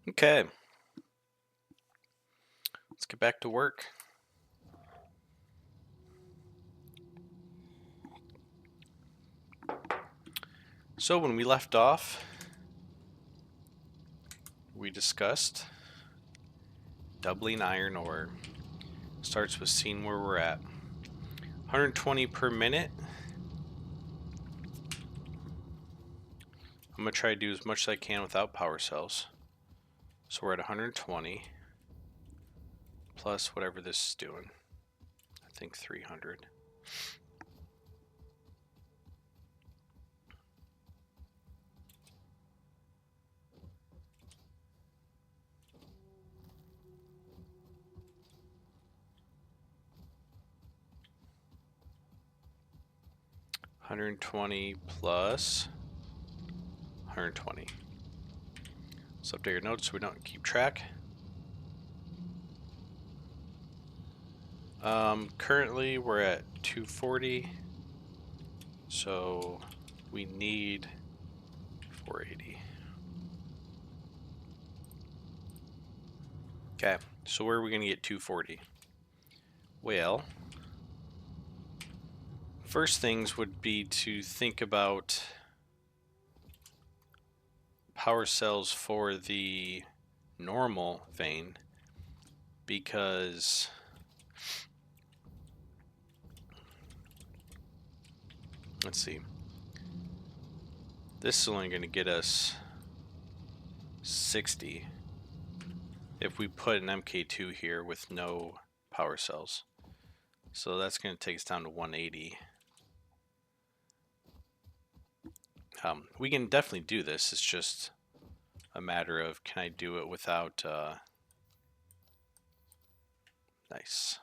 Okay, let's get back to work. So when we left off, we discussed doubling iron ore. Starts with seeing where we're at. 120 per minute. I'm going to try to do as much as I can without power cells. So we're at 120 plus whatever this is doing. I think 300. $120 plus 120. So update your notes so we don't keep track. Currently we're at 240, so we need 480. Okay, so where are we going to get 240? Well, first things would be to think about power cells for the normal vein, because let's see, this is only going to get us 60 if we put an MK2 here with no power cells. So that's going to take us down to 180. We can definitely do this. It's just a matter of, can I do it without nice.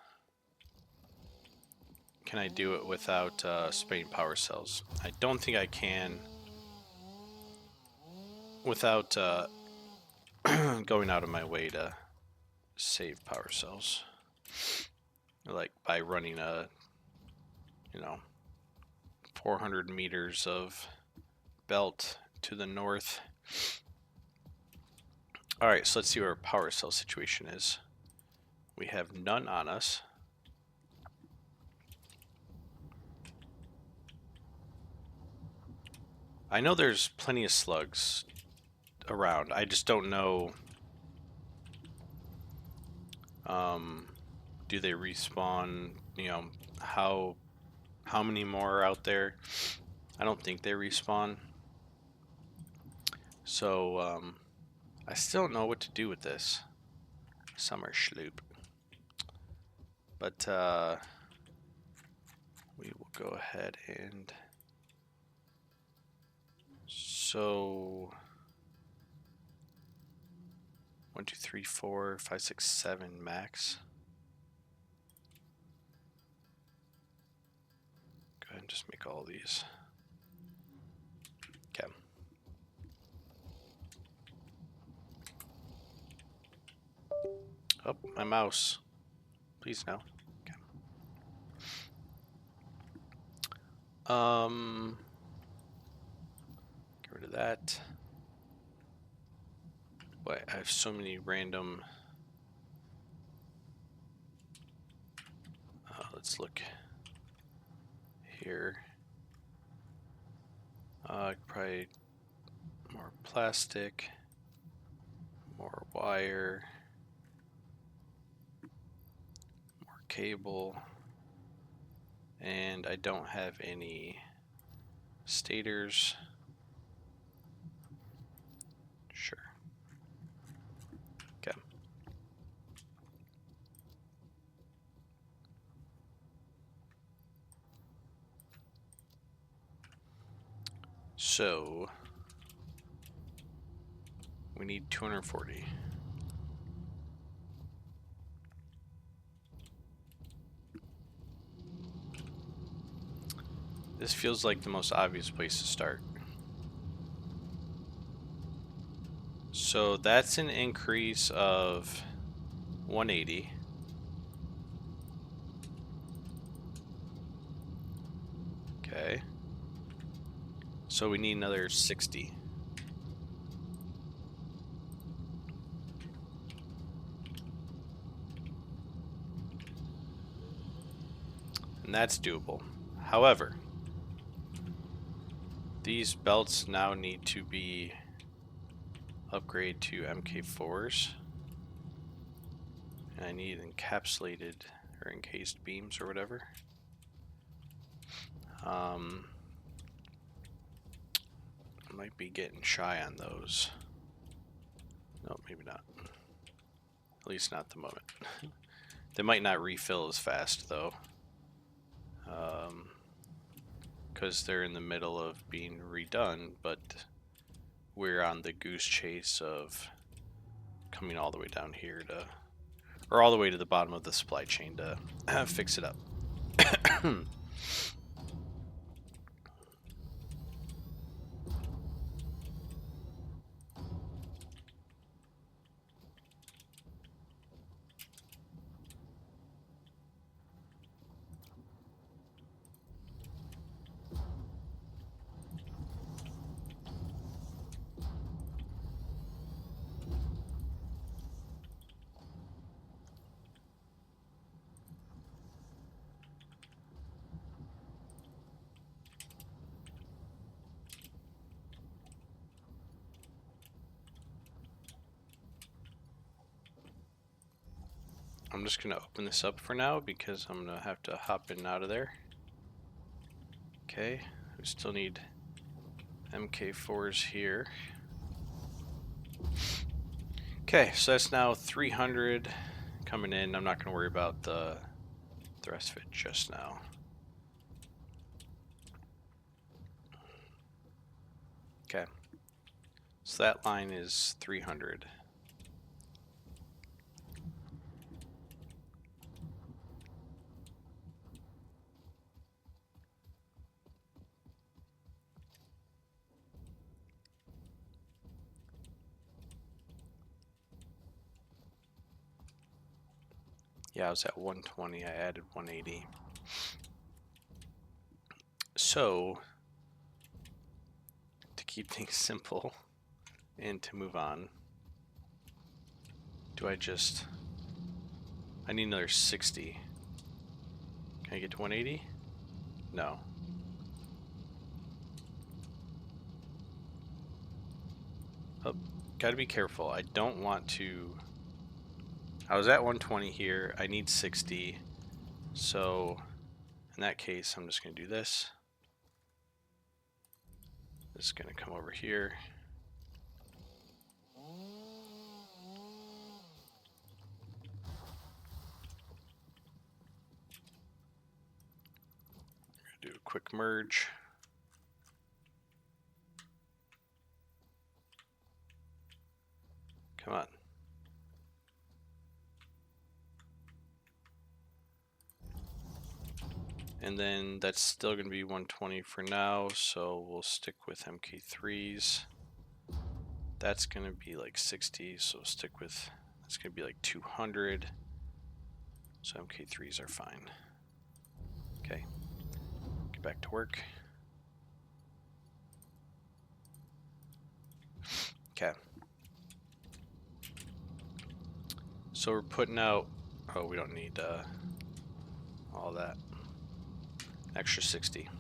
Can I do it without spraying power cells? I don't think I can without going out of my way to save power cells. Like by running a, 400 meters of belt to the north. Alright, so let's see what our power cell situation is. We have none on us. I know there's plenty of slugs around. I just don't know. Do they respawn? How many more are out there? I don't think they respawn. So, I still don't know what to do with this summer sloop. But, we will go ahead and... So... 1, 2, 3, 4, 5, 6, 7 max. Go ahead and just make all these. Okay. Oh, my mouse. Please no. Okay. Get rid of that. Boy, I have so many random... let's look here. Probably more plastic, more wire, more cable, and I don't have any stators. Sure. Okay. So we need 240. This feels like the most obvious place to start. So that's an increase of 180. Okay. So we need another 60. And that's doable. However, these belts now need to be upgraded to MK4s. And I need encapsulated or encased beams or whatever. I might be getting shy on those. No, maybe not. At least not at the moment. They might not refill as fast though. Because they're in the middle of being redone, but we're on the goose chase of coming all the way down here to, or all the way to the bottom of the supply chain to fix it up. I'm just going to open this up for now because I'm going to have to hop in and out of there. Okay, we still need MK4s here. Okay, so that's now 300 coming in. I'm not going to worry about the rest of it just now. Okay, so that line is 300. Yeah, I was at 120, I added 180. So, to keep things simple and to move on, I need another 60. Can I get to 180? No. Oh, gotta be careful. I don't want to... I was at 120 here. I need 60. So, in that case, I'm just going to do this. This is going to come over here. Do a quick merge. Come on. And then that's still going to be 120 for now, so we'll stick with MK3s. That's going to be like 60, so stick with, that's going to be like 200. So MK3s are fine. Okay, get back to work. Okay. So we're putting out, oh, we don't need all that. Extra 60.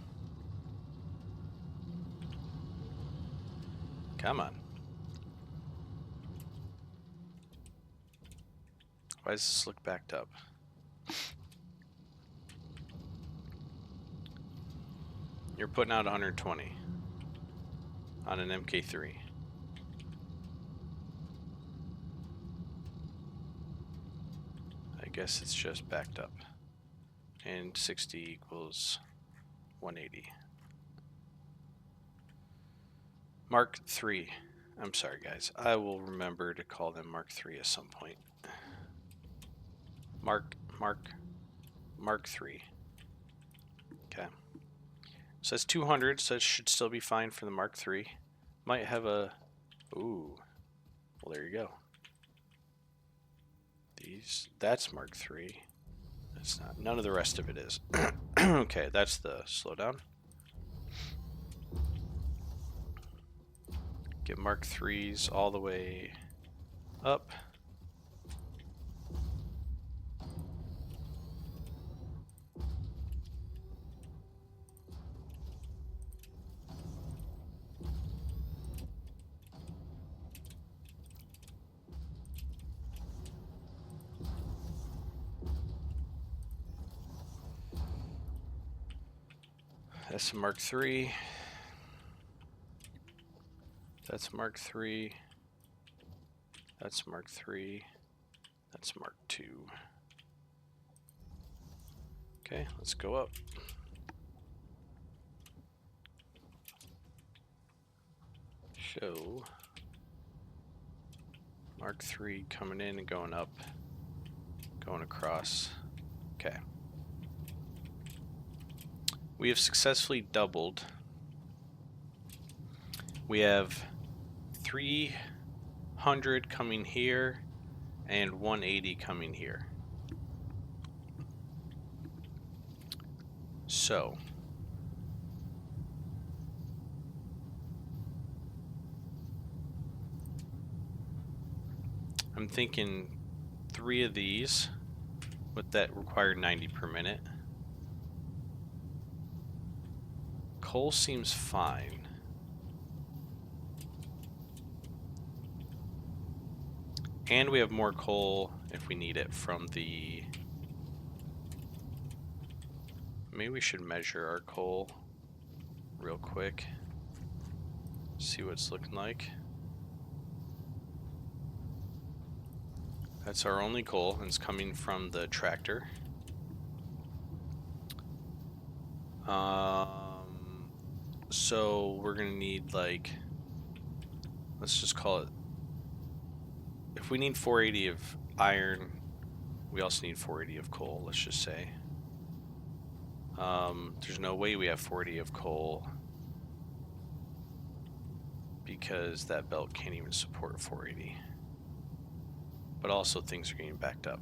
Come on. Why does this look backed up? You're putting out 120 on an MK3. I guess it's just backed up. And 60 equals 180. Mark III. I'm sorry, guys. I will remember to call them Mark III at some point. Mark III. Okay. So that's 200, so it should still be fine for the Mark III. Might have a... Ooh. Well, there you go. That's Mark III. That's not. None of the rest of it is. Okay, that's the slowdown. Get Mark IIIs all the way up. That's a Mark III. That's Mark III. That's Mark III. That's Mark II. Okay, let's go up. Show Mark III coming in and going up, going across. Okay. We have successfully doubled. We have 300 coming here and 180 coming here. So I'm thinking 3 of these with that required 90 per minute. Coal seems fine. And we have more coal if we need it from the... Maybe we should measure our coal real quick. See what it's looking like. That's our only coal, and it's coming from the tractor. So we're gonna need, like, let's just call it, if we need 480 of iron, we also need 480 of coal, let's just say. There's no way we have 480 of coal because that belt can't even support 480. But also things are getting backed up.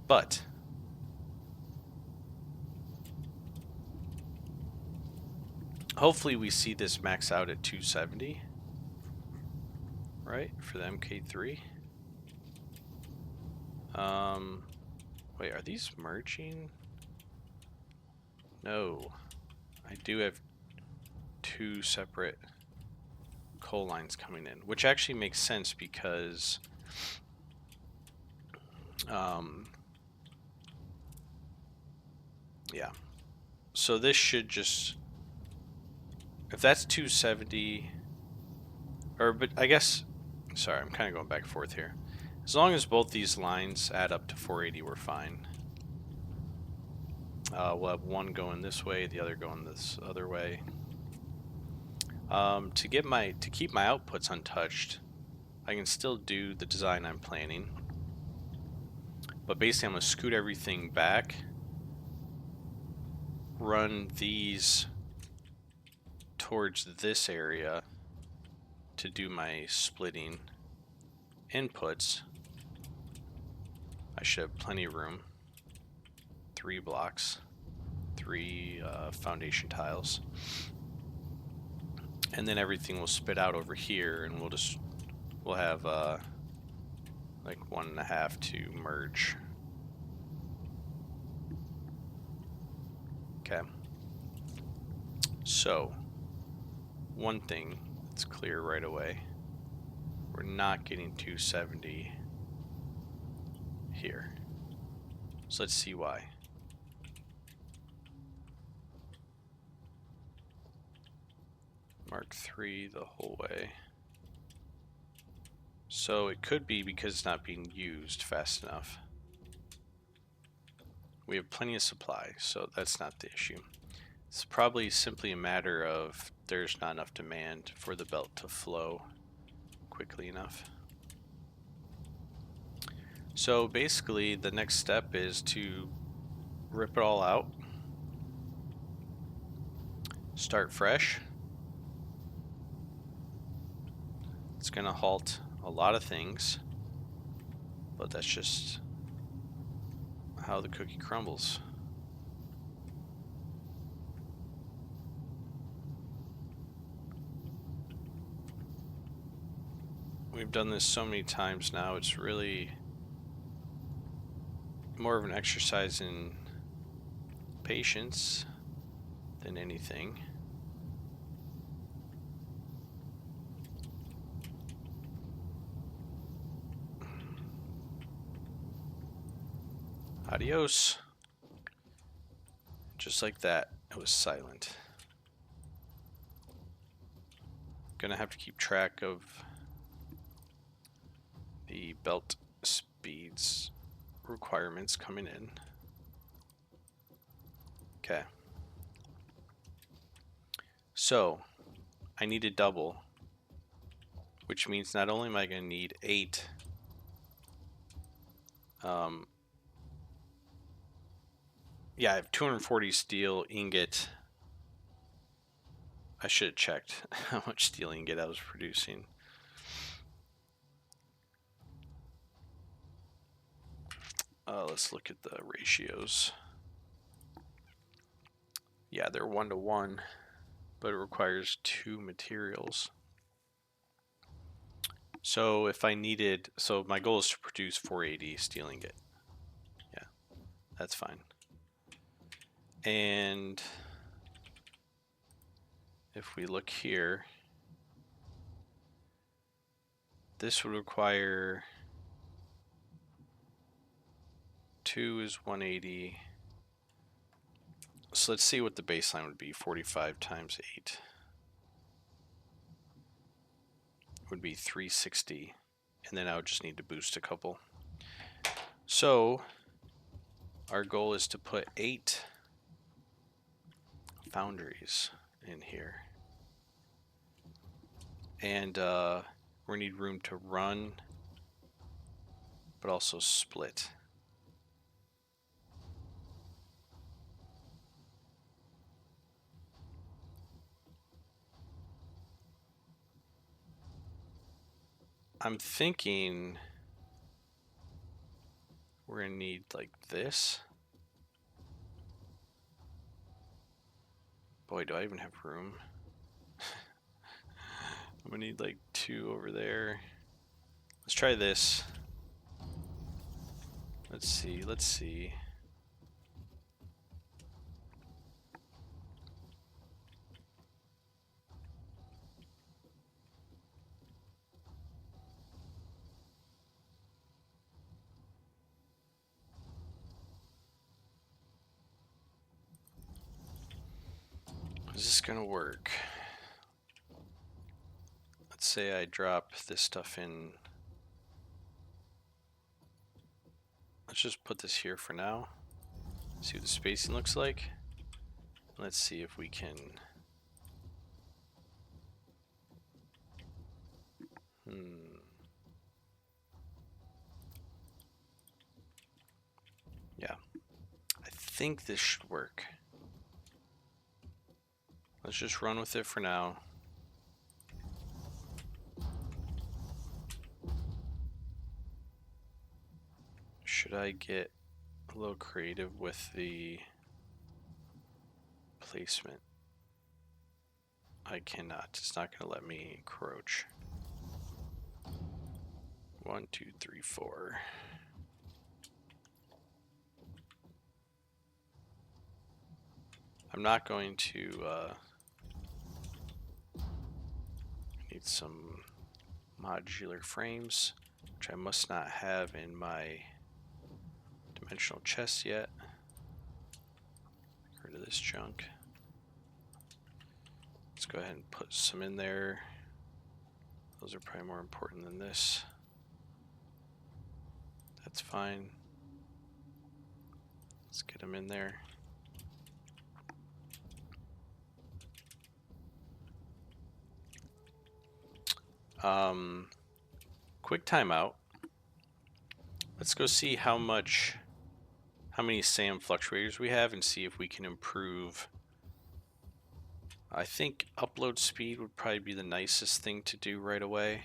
But hopefully we see this max out at 270, right, for the MK3. Wait, are these merging? No, I do have 2 separate coal lines coming in, which actually makes sense because yeah, so this should just, if that's 270, or, but I guess, sorry, I'm kind of going back and forth here. As long as both these lines add up to 480, we're fine. We'll have one going this way, the other going this other way. To keep my outputs untouched, I can still do the design I'm planning. But basically, I'm going to scoot everything back, run these towards this area to do my splitting inputs. I should have plenty of room. 3 blocks, 3 foundation tiles. And then everything will spit out over here, and we'll have like 1.5 to merge. Okay. So, one thing that's clear right away, we're not getting 270 here. So let's see why. Mark III the whole way. So it could be because it's not being used fast enough. We have plenty of supply, so that's not the issue. It's probably simply a matter of there's not enough demand for the belt to flow quickly enough. So basically the next step is to rip it all out, start fresh. It's going to halt a lot of things, but that's just how the cookie crumbles. We've done this so many times now, it's really more of an exercise in patience than anything. Adios. Just like that. It was silent. Gonna have to keep track of the belt speeds requirements coming in. Okay. So, I need a double, which means not only am I going to need 8 yeah, I have 240 steel ingot. I should have checked how much steel ingot I was producing. Let's look at the ratios. Yeah, they're 1-to-1, but it requires 2 materials. So if I needed, so my goal is to produce 480 steel ingot. Yeah, that's fine. And if we look here, this would require 2 is 180. So let's see what the baseline would be. 45 times 8 would be 360. And then I would just need to boost a couple. So our goal is to put 8 foundries in here. And we need room to run, but also split. I'm thinking we're gonna need like this. Boy, do I even have room. I'm gonna need like 2 over there. Let's try this. Let's see. Is this gonna work? Let's say I drop this stuff in. Let's just put this here for now. See what the spacing looks like. Let's see if we can. Yeah, I think this should work. Let's just run with it for now. Should I get a little creative with the placement? I cannot. It's not going to let me encroach. 1, 2, 3, 4. I'm not going to need some modular frames, which I must not have in my dimensional chest yet. Get rid of this junk. Let's go ahead and put some in there. Those are probably more important than this. That's fine. Let's get them in there. Quick timeout. Let's go see how many SAM fluctuators we have and see if we can improve. I think upload speed would probably be the nicest thing to do right away.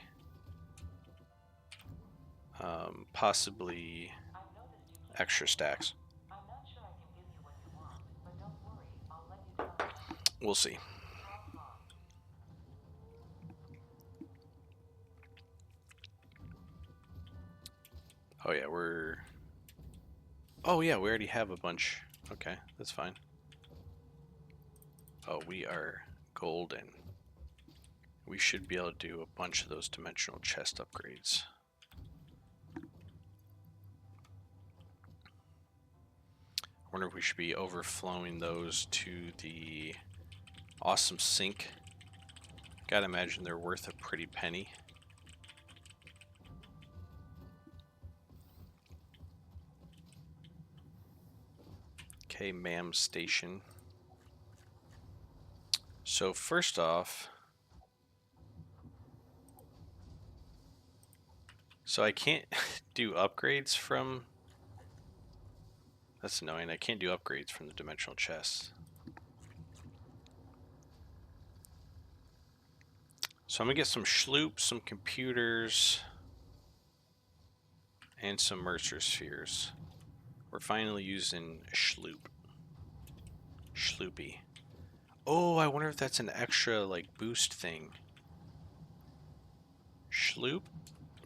Possibly extra stacks. We'll see. Oh yeah, oh yeah, we already have a bunch. Okay, that's fine. Oh, we are golden. We should be able to do a bunch of those dimensional chest upgrades. We're wonder if we should be overflowing those to the awesome sink. Gotta imagine they're worth a pretty penny. Okay, ma'am station. So first off, so I can't do upgrades from... That's annoying. I can't do upgrades from the dimensional chests. So I'm gonna get some schloops, some computers, and some Mercer spheres. We're finally using schloop. Schloopy. Oh, I wonder if that's an extra, like, boost thing. Schloop?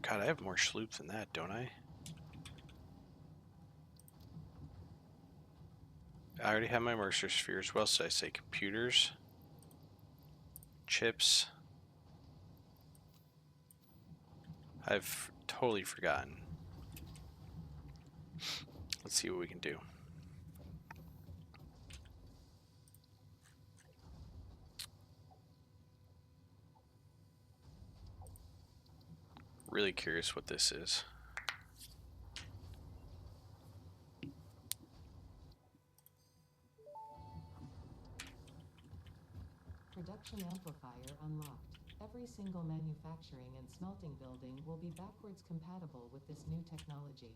God, I have more schloop than that, don't I? I already have my Mercer spheres. What else did I say? Computers. Chips. I've totally forgotten. Let's see what we can do. Really curious what this is. Production amplifier unlocked. Every single manufacturing and smelting building will be backwards compatible with this new technology.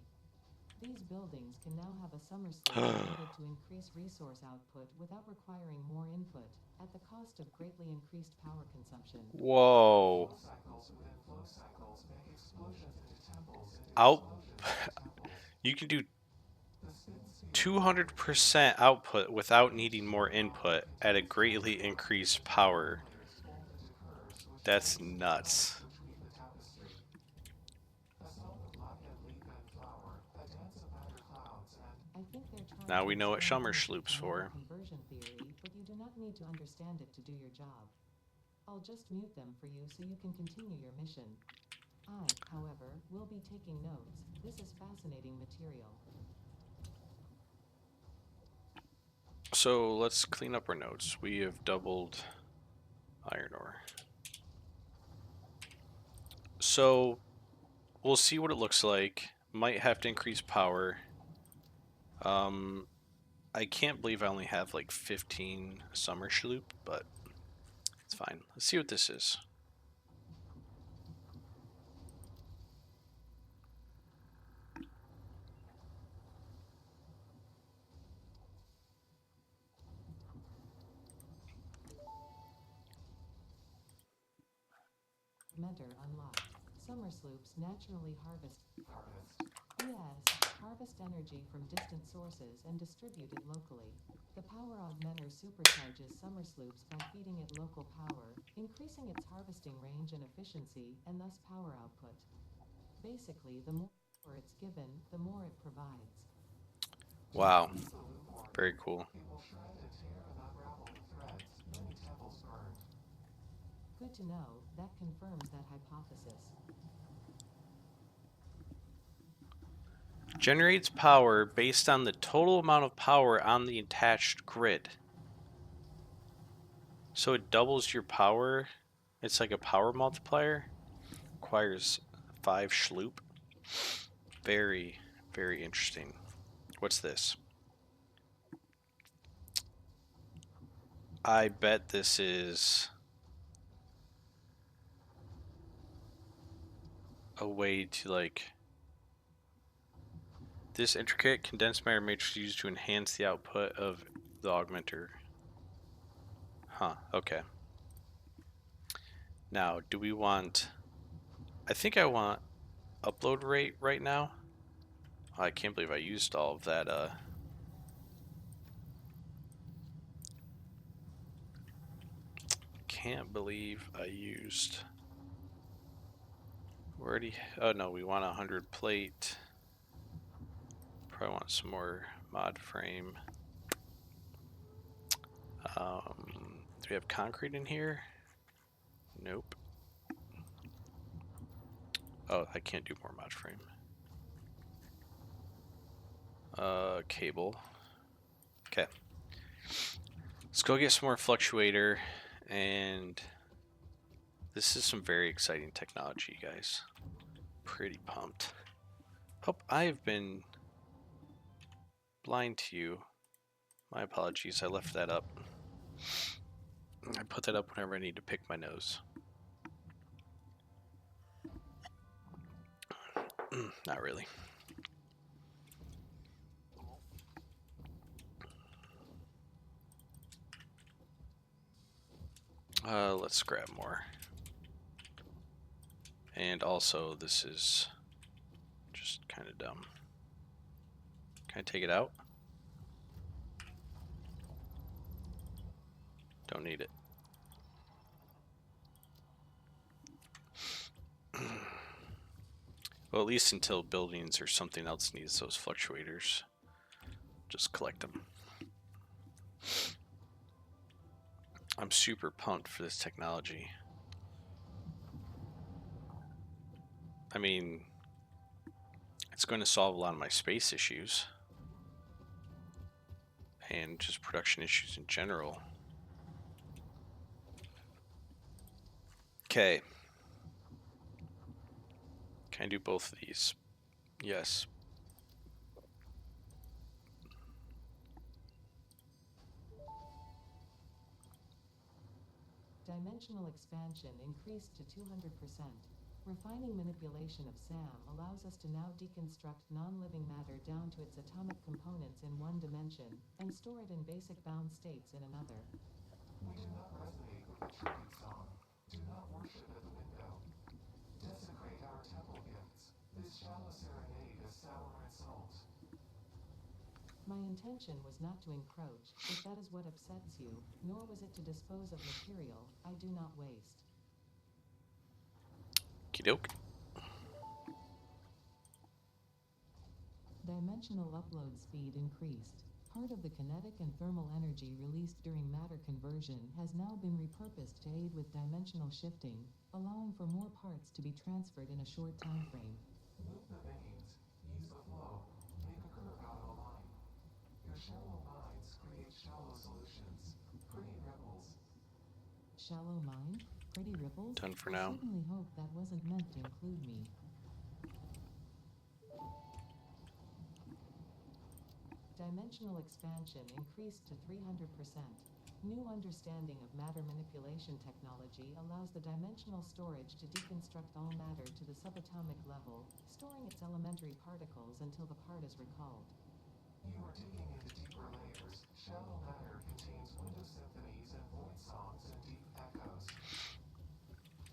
These buildings can now have a summer slate needed to increase resource output without requiring more input, at the cost of greatly increased power consumption. Whoa. Out. You can do 200% output without needing more input at a greatly increased power. That's nuts. Now we know what Shummer Schloop's for. Conversion theory, but you do not need to understand it to do your job. I'll just mute them for you so you can continue your mission. I, however, will be taking notes. This is fascinating material. So let's clean up our notes. We have doubled iron ore. So we'll see what it looks like. Might have to increase power. I can't believe I only have like 15 summer schloop, but it's fine. Let's see what this is. Mentor unlocked. Summer sloops naturally harvest. Yes, harvest energy from distant sources and distribute it locally. The power augmenter supercharges summer sloops by feeding it local power, increasing its harvesting range and efficiency, and thus power output. Basically, the more power it's given, the more it provides. Wow. Very cool. Good to know. That confirms that hypothesis. Generates power based on the total amount of power on the attached grid. So it doubles your power. It's like a power multiplier. Requires 5 schloop. Very, very interesting. What's this? I bet this is a way to, like, this intricate condensed matter matrix used to enhance the output of the augmenter. Huh, okay. Now, do we want... I think I want upload rate right now. Oh, I can't believe I used all of that, Can't believe I used... We already... Oh no, we want 100 plate. Probably want some more mod frame. Do we have concrete in here? Nope. Oh, I can't do more mod frame. Cable. Okay. Let's go get some more fluctuator, and this is some very exciting technology, guys. Pretty pumped. Hope I've been blind to you. My apologies, I left that up. I put that up whenever I need to pick my nose. Not really. Let's grab more. And also, this is just kind of dumb. Can I take it out? Don't need it. Well, at least until buildings or something else needs those fluctuators. Just collect them. I'm super pumped for this technology. I mean, it's going to solve a lot of my space issues. And just production issues in general. Okay. Can I do both of these? Yes. Dimensional expansion increased to 200%. Refining manipulation of SAM allows us to now deconstruct non-living matter down to its atomic components in one dimension, and store it in basic bound states in another. We do not resonate with the tribute song. Do not worship at the window. Desecrate our temple gifts. This shallow serenade is sour and salt. My intention was not to encroach, if that is what upsets you, nor was it to dispose of material I do not waste. Okey-doke. Dimensional upload speed increased. Part of the kinetic and thermal energy released during matter conversion has now been repurposed to aid with dimensional shifting, allowing for more parts to be transferred in a short time frame. Move the veins. Use the flow. Make a curve out of a line. Your shallow minds create shallow solutions. Pretty ripples. Shallow mind? Pretty ripples? Done for I now. certainly hope that wasn't meant to include me. Dimensional expansion increased to 300%. New understanding of matter manipulation technology allows the dimensional storage to deconstruct all matter to the subatomic level, storing its elementary particles until the part is recalled. You are digging into deeper layers. Shallow matter contains window symphonies and void songs and deep echoes.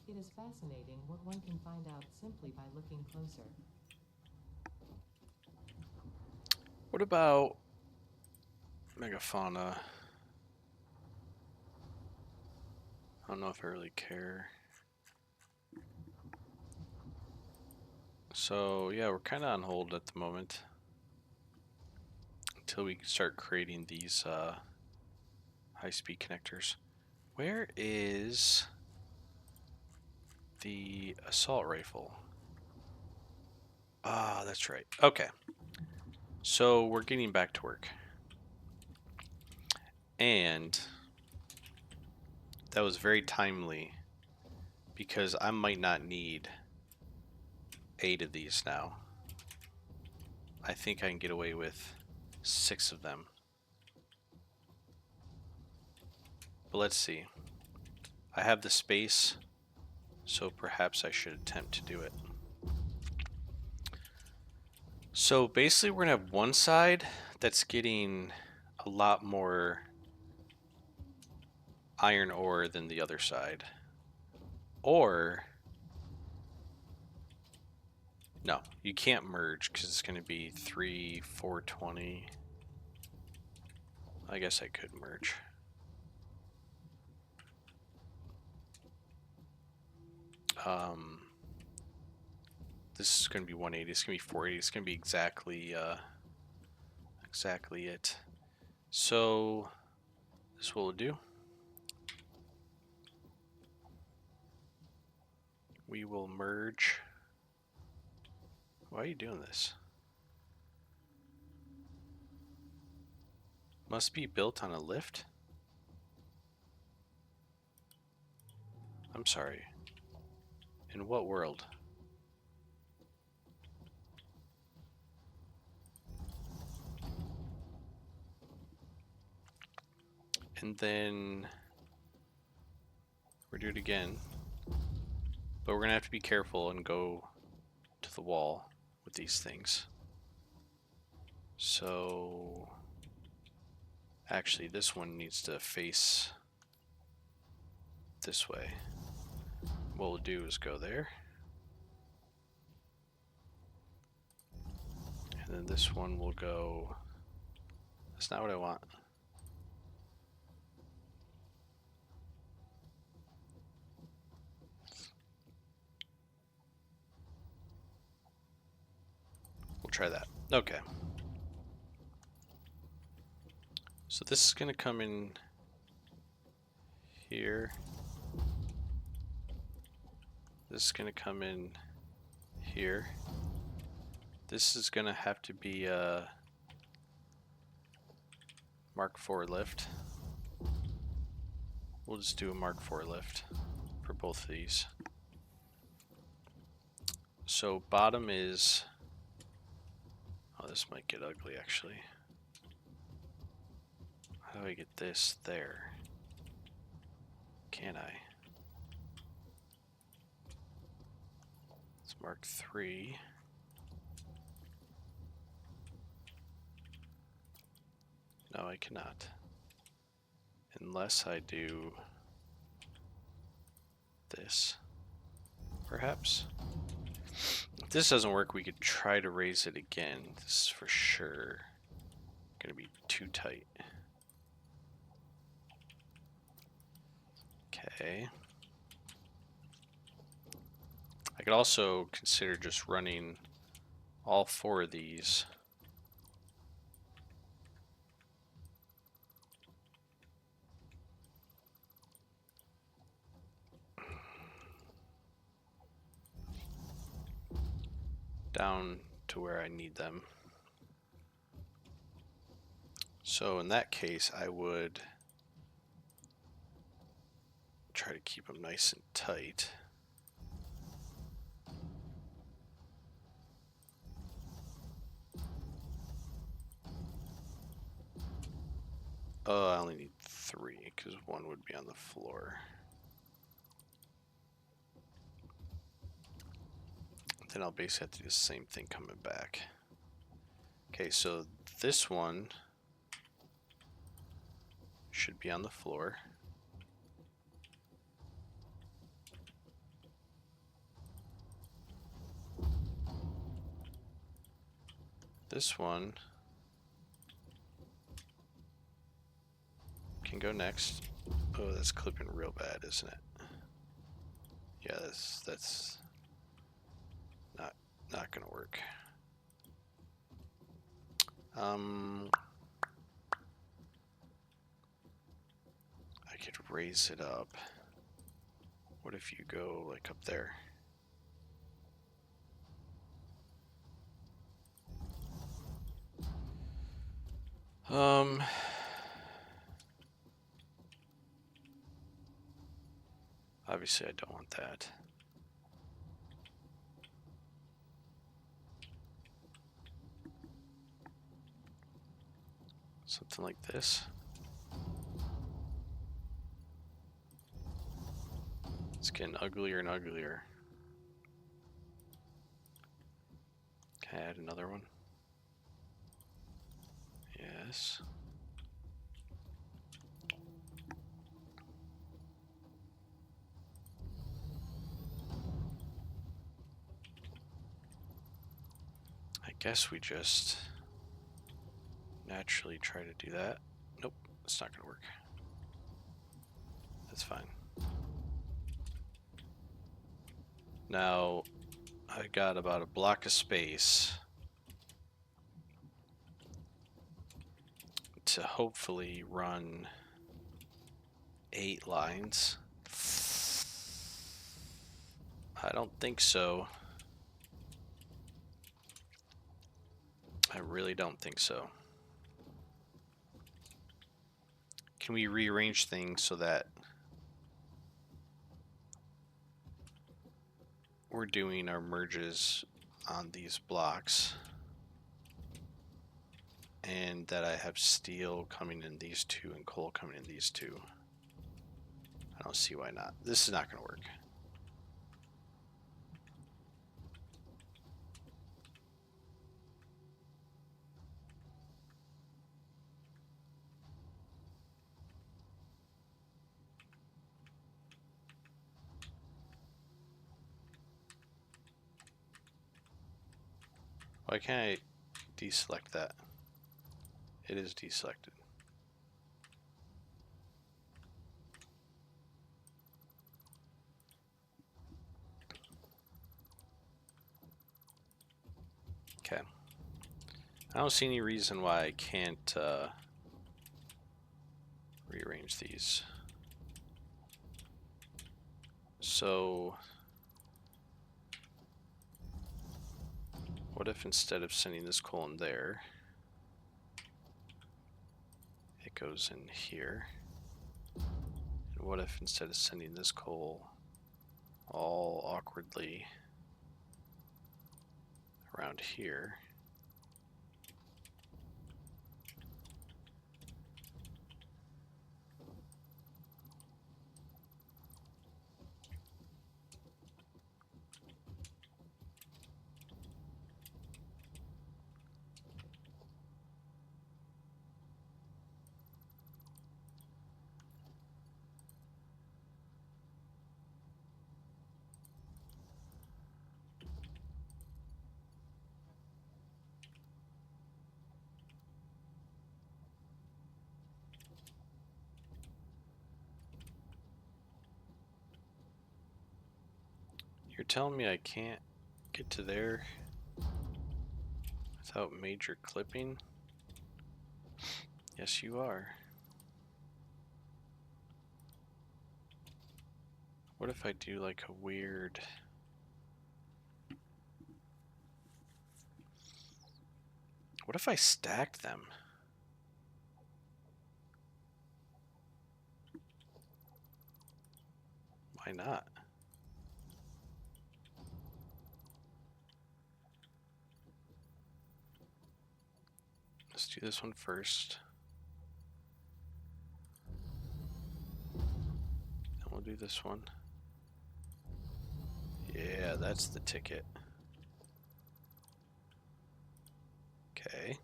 It is fascinating what one can find out simply by looking closer. What about megafauna? I don't know if I really care. So yeah, we're kind of on hold at the moment until we can start creating these high-speed connectors. Where is the assault rifle? Ah, that's right. Okay. So we're getting back to work. And that was very timely because I might not need 8 of these now. I think I can get away with 6 of them. But let's see. I have the space, so perhaps I should attempt to do it. So basically we're going to have one side that's getting a lot more iron ore than the other side. Or, no, you can't merge because it's going to be 3, 420. I guess I could merge. This is going to be 180. It's going to be 480. It's going to be exactly it. So this is what we'll do. We will merge. Why are you doing this? Must be built on a lift? I'm sorry. In what world? And then we're doing it again. But we're gonna have to be careful and go to the wall with these things. So actually this one needs to face this way. What we'll do is go there. And then this one will go... That's not what I want. We'll try that. Okay. So this is gonna come in here. This is gonna come in here. This is gonna have to be a Mark IV lift. We'll just do a Mark IV lift for both of these. So bottom is... Oh, this might get ugly actually. How do I get this there? Can I? It's Mark III. No, I cannot. Unless I do this, perhaps. If this doesn't work, we could try to raise it again. This is for sure gonna be too tight. Okay. I could also consider just running all 4 of these. Down to where I need them. So in that case, I would try to keep them nice and tight. Oh, I only need 3 because 1 would be on the floor. Then I'll basically have to do the same thing coming back. Okay, so this one should be on the floor. This one can go next. Oh, that's clipping real bad, isn't it? Yeah, that's not gonna work. I could raise it up. What if you go like up there? Obviously I don't want that. Something like this. It's getting uglier and uglier. Can I add another one? Yes. I guess we just naturally try to do that. Nope, it's not gonna work. That's fine. Now, I got about a block of space to hopefully run 8 lines. I don't think so. I really don't think so. can we rearrange things so that we're doing our merges on these blocks and that I have steel coming in these two and coal coming in these two? I don't see why not. This is not going to work. Why can't I deselect that? It is deselected. Okay. I don't see any reason why I can't rearrange these. So what if instead of sending this coal in there, it goes in here? And what if instead of sending this coal all awkwardly around here, you're telling me I can't get to there without major clipping? Yes, you are. What if I do like a weird... What if I stack them? Why not? Let's do this one first. Then we'll do this one. Yeah, that's the ticket. Okay.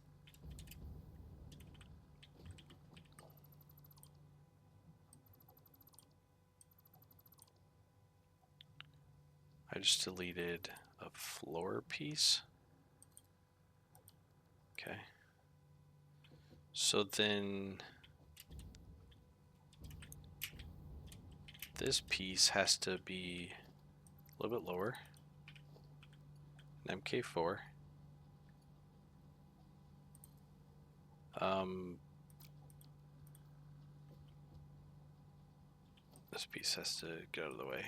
I just deleted a floor piece. Okay. So then this piece has to be a little bit lower. An MK4. This piece has to get out of the way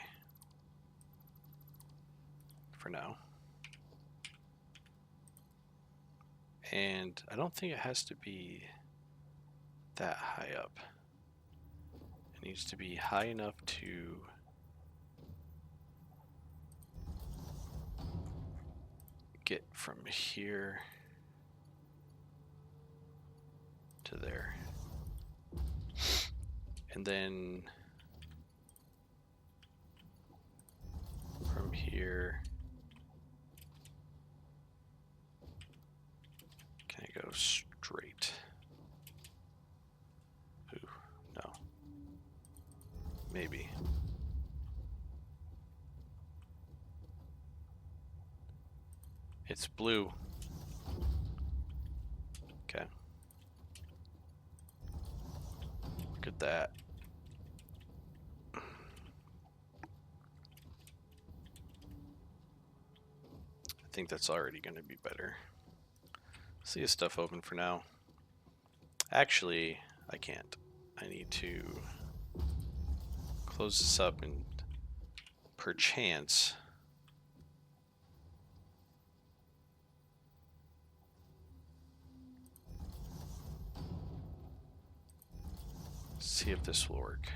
for now. And I don't think it has to be that high up. It needs to be high enough to get from here to there. And then from here, can I go straight? Ooh, no. Maybe. It's blue. Okay. Look at that. I think that's already going to be better. Let's leave stuff open for now. Actually, I can't. I need to close this up and perchance See if this will work.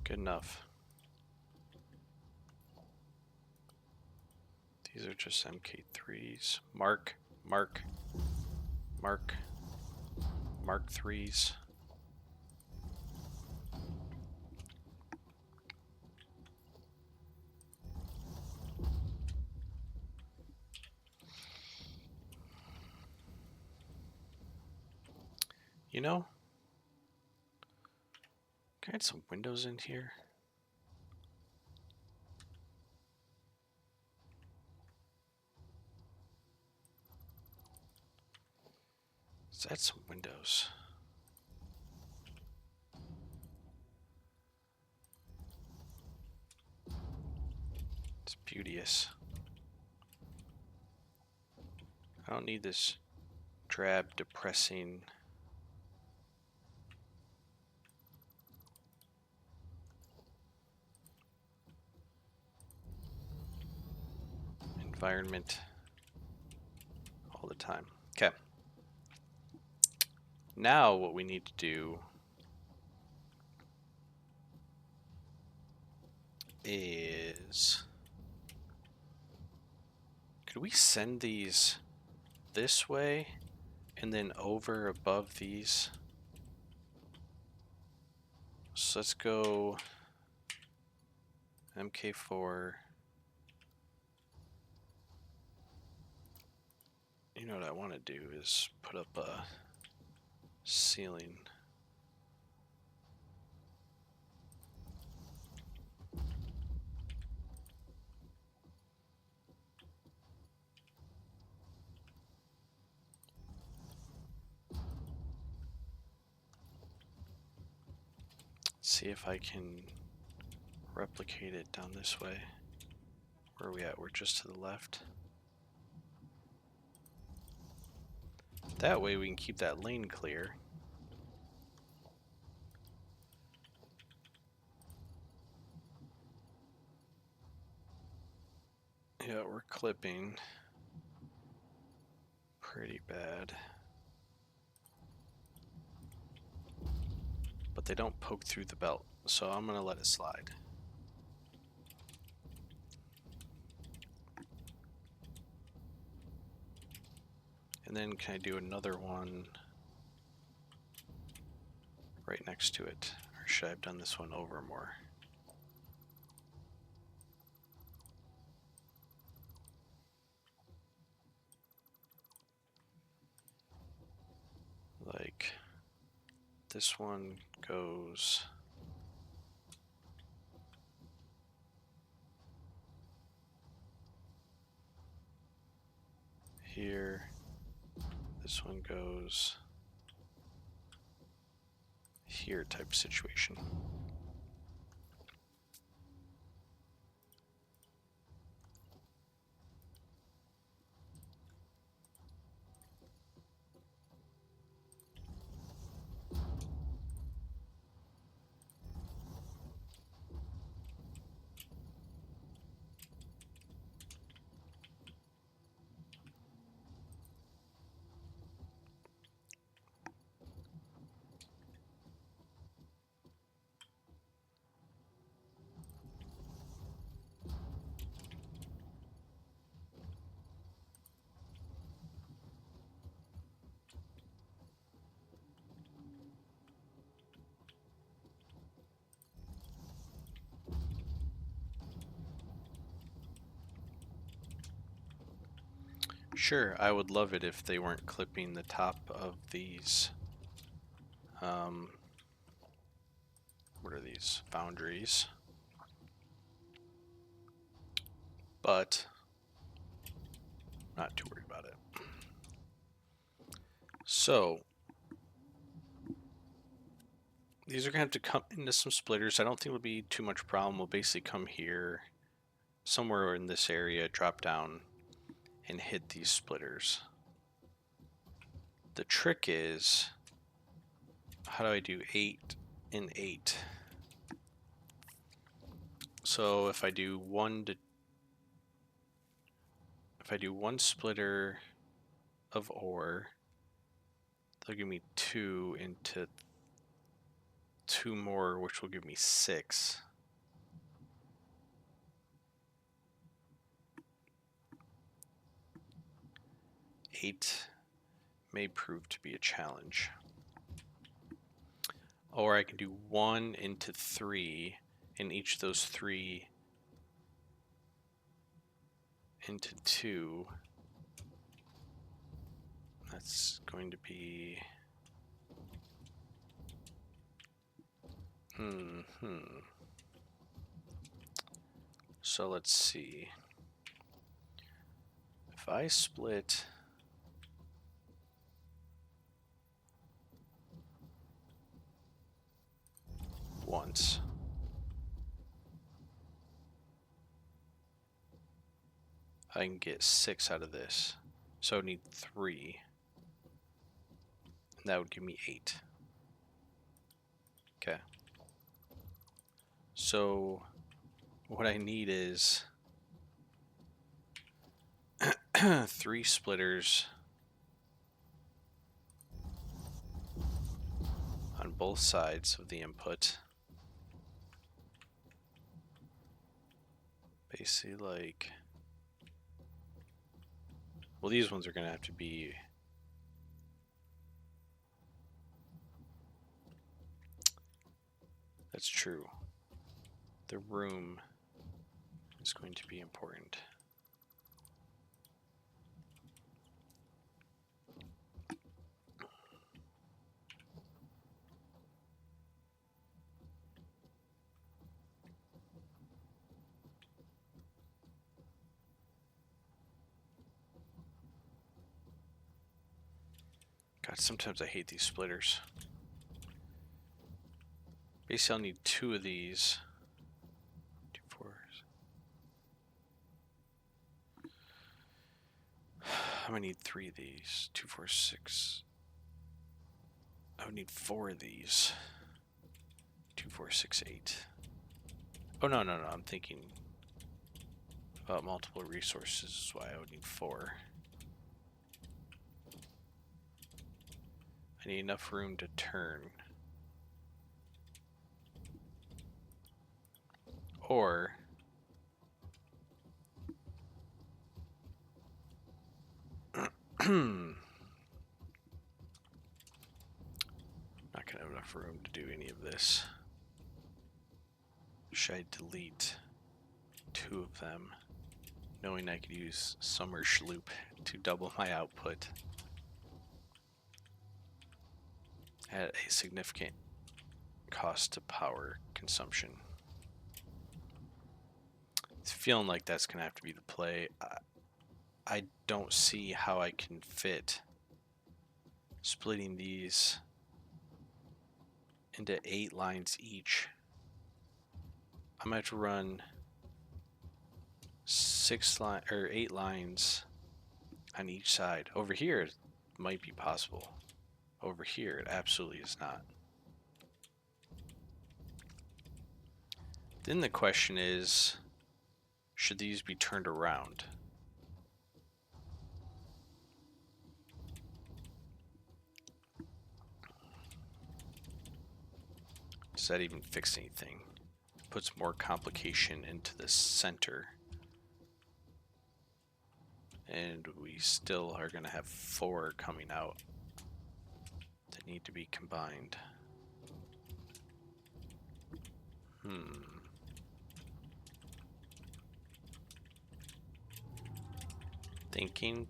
Good enough. These are just MK3s. Mark, Mark, Mark, Mark 3s. You know, can I add some windows in here? Let's add some windows. It's beauteous. I don't need this drab, depressing environment all the time. Okay. Now what we need to do is, could we send these this way and then over above these? So let's go MK4. You know what I want to do is put up a ceiling. See if I can replicate it down this way. Where are we at? We're just to the left. That way we can keep that lane clear. Yeah, we're clipping pretty bad. But they don't poke through the belt, so I'm gonna let it slide. And then can I do another one right next to it? Or should I have done this one over more? Like, this one goes here. This one goes here type situation. Sure, I would love it if they weren't clipping the top of these, what are these? Boundaries. But, not too worried about it. So, these are going to have to come into some splitters. I don't think it'll be too much problem. We'll basically come here, somewhere in this area, drop down, and hit these splitters. The trick is how do I do 8 and 8? So if I do one splitter of ore, they'll give me 2 into 2 more, which will give me 6. Eight may prove to be a challenge. Or I can do 1 into 3, and each of those 3 into 2. That's going to be... So let's see. If I split... once. I can get 6 out of this. So I would need 3. And that would give me 8. Okay. So what I need is 3 splitters on both sides of the input. Basically like... Well, these ones are going to have to be... That's true. The room is going to be important. God, sometimes I hate these splitters. Basically, I'll need 2 of these. 2 4s. I'm gonna need 3 of these. 2 4 6. I would need 4 of these. 2 4 6 8. Oh no. I'm thinking about multiple resources. Is why I would need 4. I need enough room to turn. Or not gonna have enough room to do any of this. Should I delete 2 of them, knowing I could use Summer Schloop to double my output at a significant cost to power consumption? It's feeling like that's gonna have to be the play. I don't see how I can fit splitting these into 8 lines each. I'm gonna have to run 8 lines on each side. Over here it might be possible. Over here it absolutely is not. Then the question is, should these be turned around? Does that even fix anything? Puts more complication into the center. And we still are going to have 4 coming out that need to be combined. Thinking.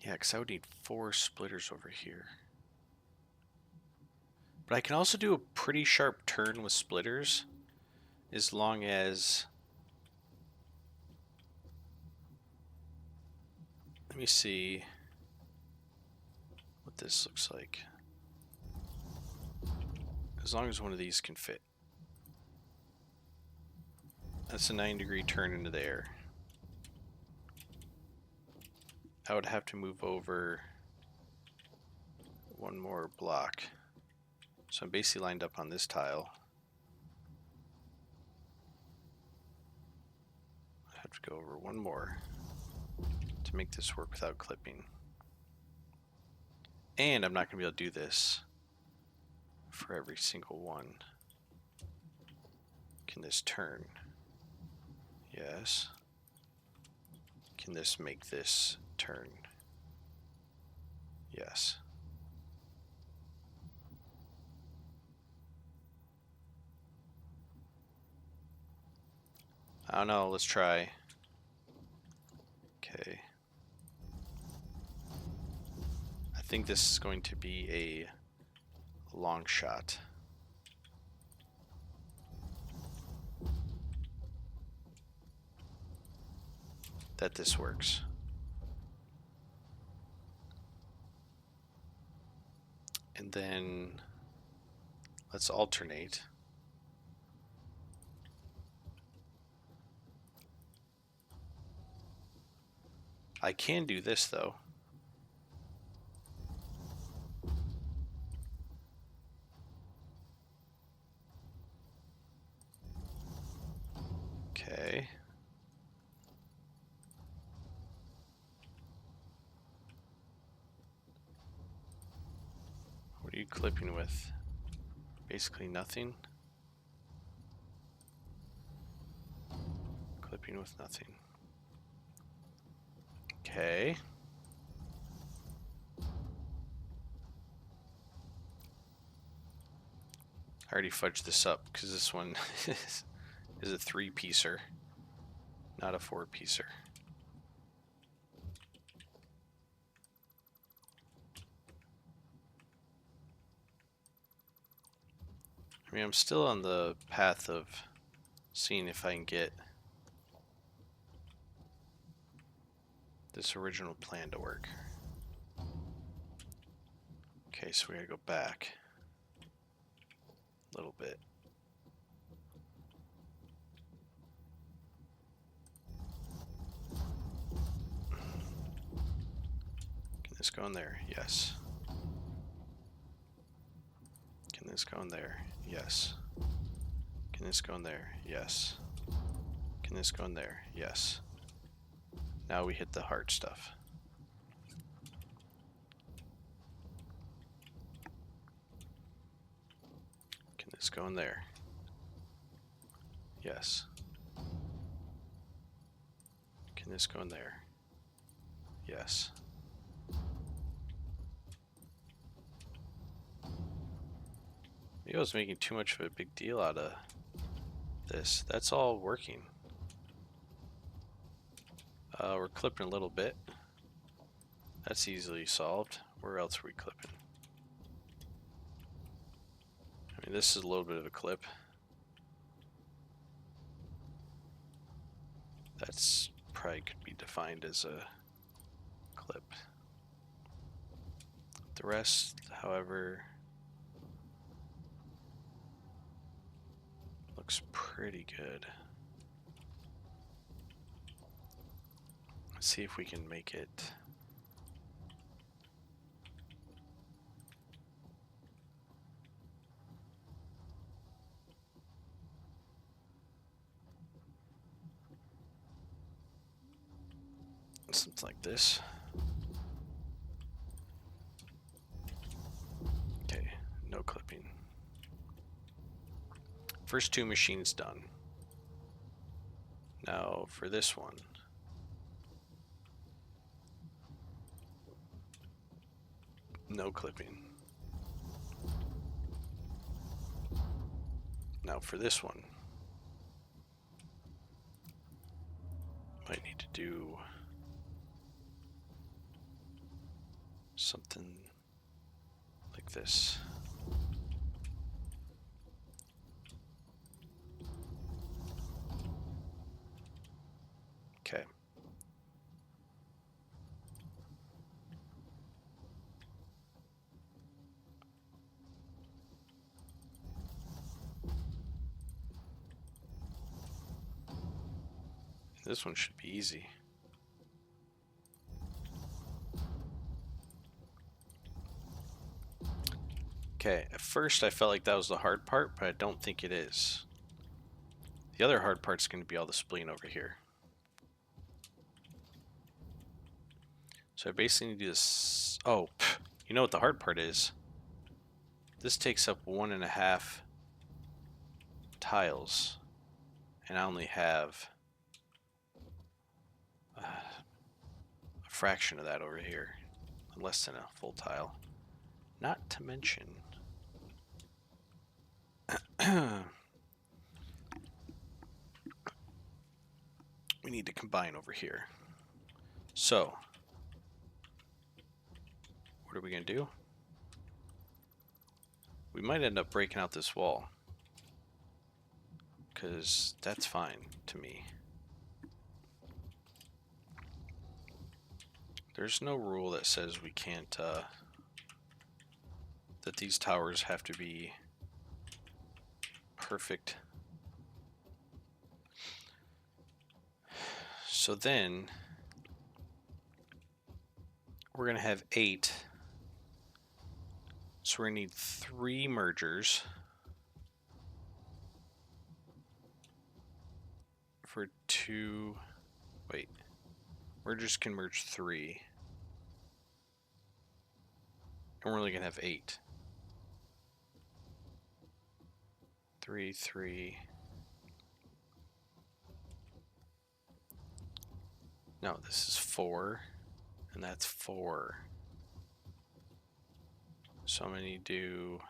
Yeah, because I would need 4 splitters over here. But I can also do a pretty sharp turn with splitters, as long as Let me see what this looks like. As long as one of these can fit. That's a 90-degree turn into the air. I would have to move over one more block. So I'm basically lined up on this tile. I have to go over one more to make this work without clipping. And I'm not going to be able to do this for every single one. Can this turn? Yes. Can this make this turn? Yes. I don't know, let's try. Okay. I think this is going to be a long shot. That this works. And then let's alternate. I can do this though. Okay. What are you clipping with? Basically nothing. Clipping with nothing. Okay. I already fudged this up because this one is a 3-piecer, not a 4-piecer. I mean, I'm still on the path of seeing if I can get this original plan to work. Okay, so we gotta go back a little bit. Can this go in there? Yes. Can this go in there? Yes. Can this go in there? Yes. Can this go in there? Yes. Now we hit the hard stuff. Can this go in there? Yes. Can this go in there? Yes. Maybe I was making too much of a big deal out of this. That's all working. We're clipping a little bit. That's easily solved. Where else are we clipping? I mean, this is a little bit of a clip. That's probably could be defined as a clip. The rest, however, looks pretty good. Let's see if we can make it. Something like this. Okay, no clipping. First 2 machines done. Now for this one. No clipping. Now for this one. Might need to do something like this. Okay. This one should be easy. Okay, at first I felt like that was the hard part, but I don't think it is. The other hard part's going to be all the spleen over here. So I basically need to do this. Oh, you know what the hard part is? This takes up 1.5 tiles, and I only have a fraction of that over here. Less than a full tile. Not to mention... we need to combine over here. So, what are we going to do? We might end up breaking out this wall, because that's fine to me. There's no rule that says we can't, that these towers have to be perfect. So then, we're going to have 8. So we're going to need 3 mergers for 2... Wait. Mergers can merge 3. And we're only going to have 8. 3, 3... No, this is 4, and that's 4. So I'm going to do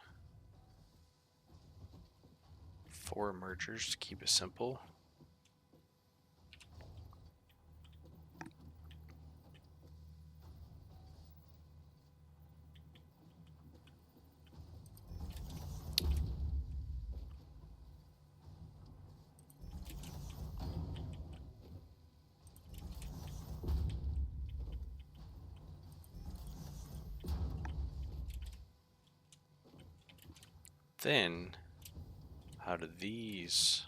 4 mergers to keep it simple. Then, how do these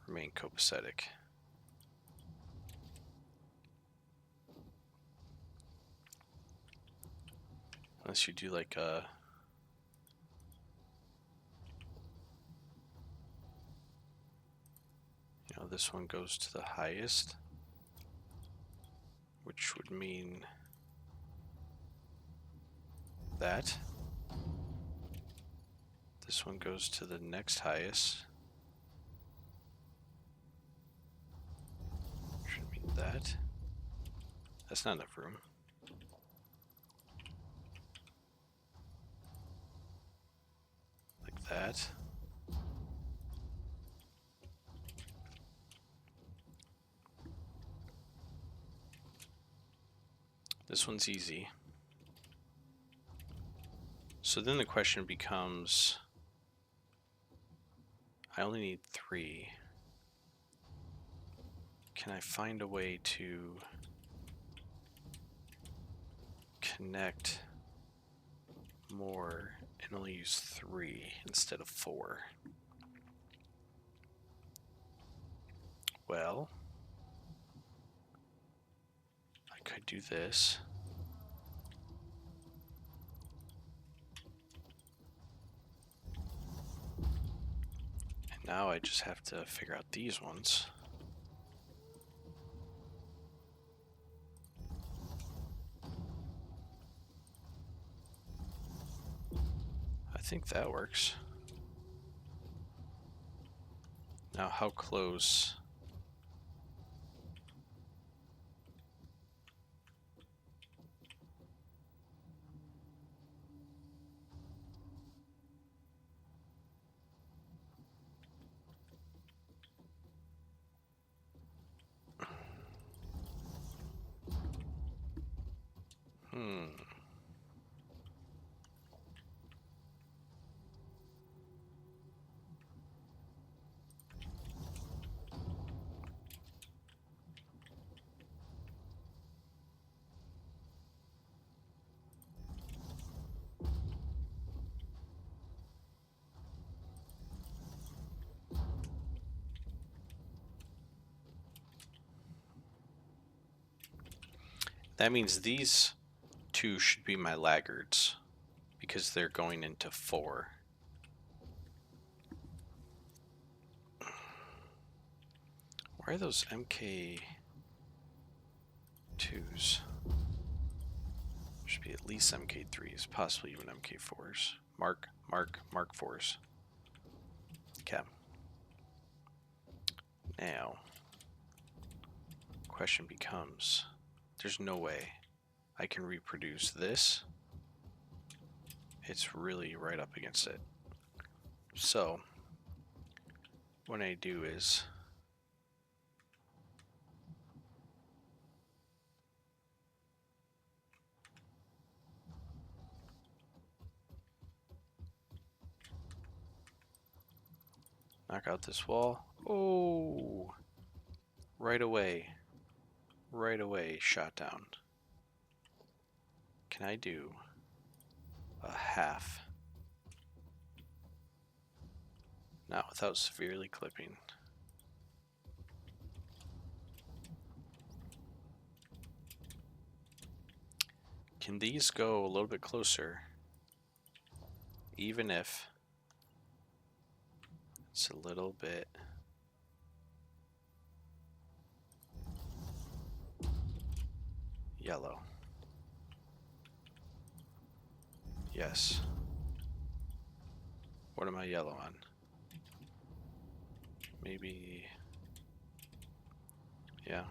remain copacetic? Unless you do like a... You know, this one goes to the highest, which would mean that. This one goes to the next highest. Should mean that. That's not enough room. Like that. This one's easy. So then the question becomes, I only need 3. Can I find a way to connect more and only use 3 instead of 4? Well, I could do this. And now I just have to figure out these ones. I think that works. Now, how close? That means these two should be my laggards because they're going into 4. Why are those MK2s? Should be at least MK3s, possibly even MK4s. Mark 4s. Okay. Now, question becomes, there's no way I can reproduce this. It's really right up against it. So, what I do is knock out this wall. Oh, right away, shot down. Can I do a half? Not without severely clipping. Can these go a little bit closer? Even if it's a little bit yellow. Yes. What am I yellow on? Maybe, yeah.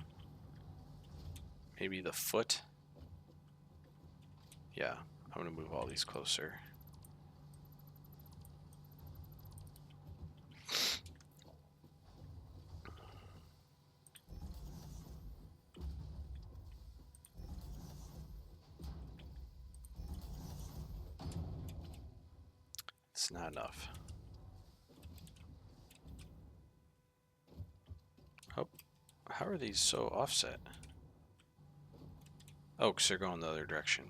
Maybe the foot. Yeah, I'm gonna move all these closer. It's not enough. Oh, how are these so offset? Oh, because they're going the other direction.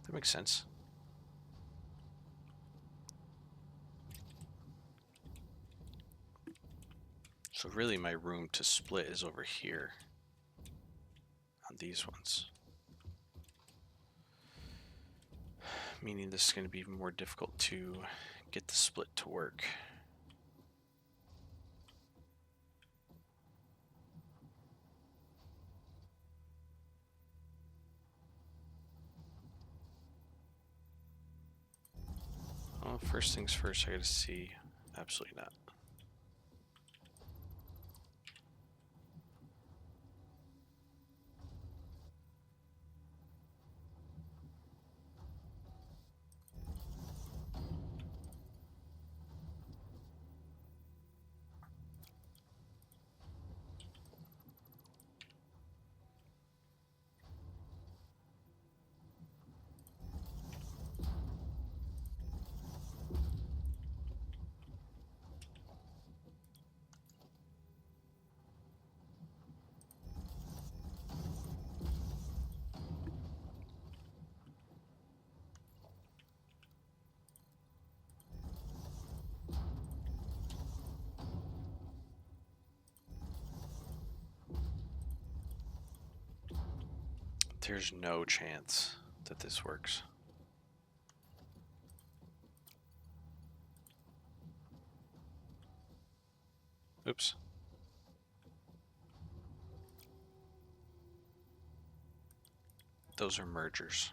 That makes sense. So really my room to split is over here on these ones. Meaning this is going to be even more difficult to get the split to work. Well, first things first, I gotta see. Absolutely not. There's no chance that this works. Oops. Those are mergers.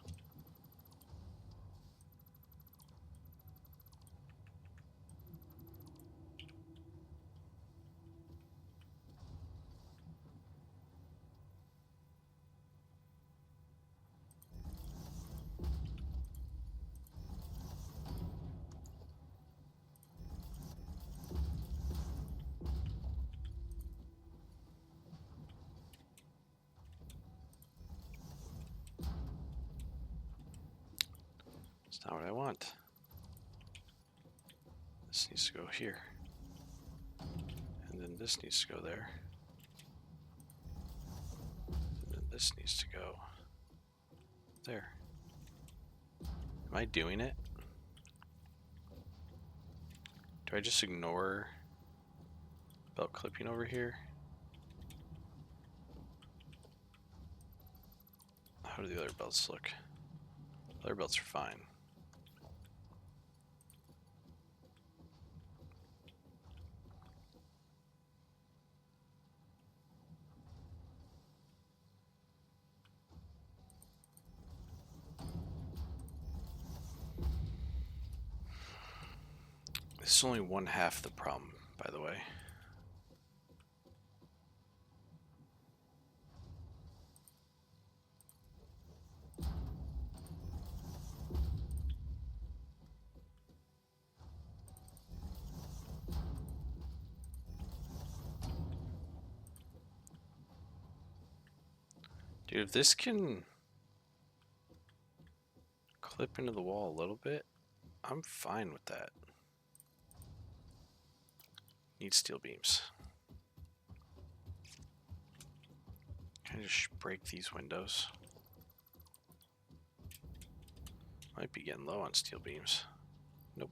It's not what I want. This needs to go here. And then this needs to go there. And then this needs to go there. Am I doing it? Do I just ignore belt clipping over here? How do the other belts look? Other belts are fine. This is only one half the problem, by the way. Dude, if this can clip into the wall a little bit, I'm fine with that. Need steel beams. Can I just break these windows? Might be getting low on steel beams. Nope.